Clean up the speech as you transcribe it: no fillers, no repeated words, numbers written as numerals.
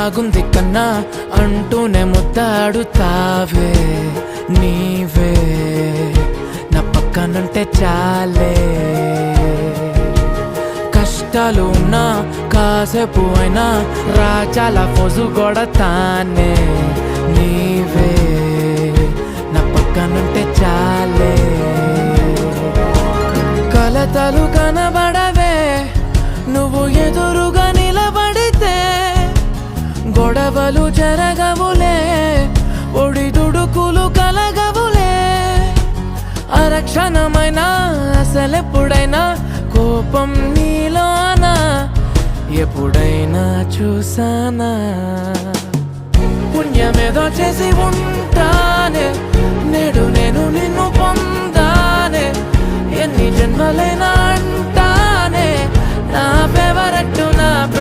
బాగుంది కన్నా అంటూనే ముద్దాడుతావే నీవే నా పక్కనుంటే చాలే కష్టాలు ఉన్నా కాసేపు అయినా రాజాల ఫోజు కొడతానే నీవే నా పక్కనుంటే చాలే కలతలు కనబడవే నువ్వు ఎదురుగా నిలబడితే గొడవలు జరగవులే ఒడిదుడుకులు కలగవులే అరక్షణమైనా అసలెప్పుడైనా కోపం నీలోనా ఎప్పుడైనా చూసానా పుణ్యమేదో చేసి ఉంటానే నేడు నేను నిన్ను పొందానే ఎన్ని జన్మలైనా అంటానే నా ఫేవరెట్ నా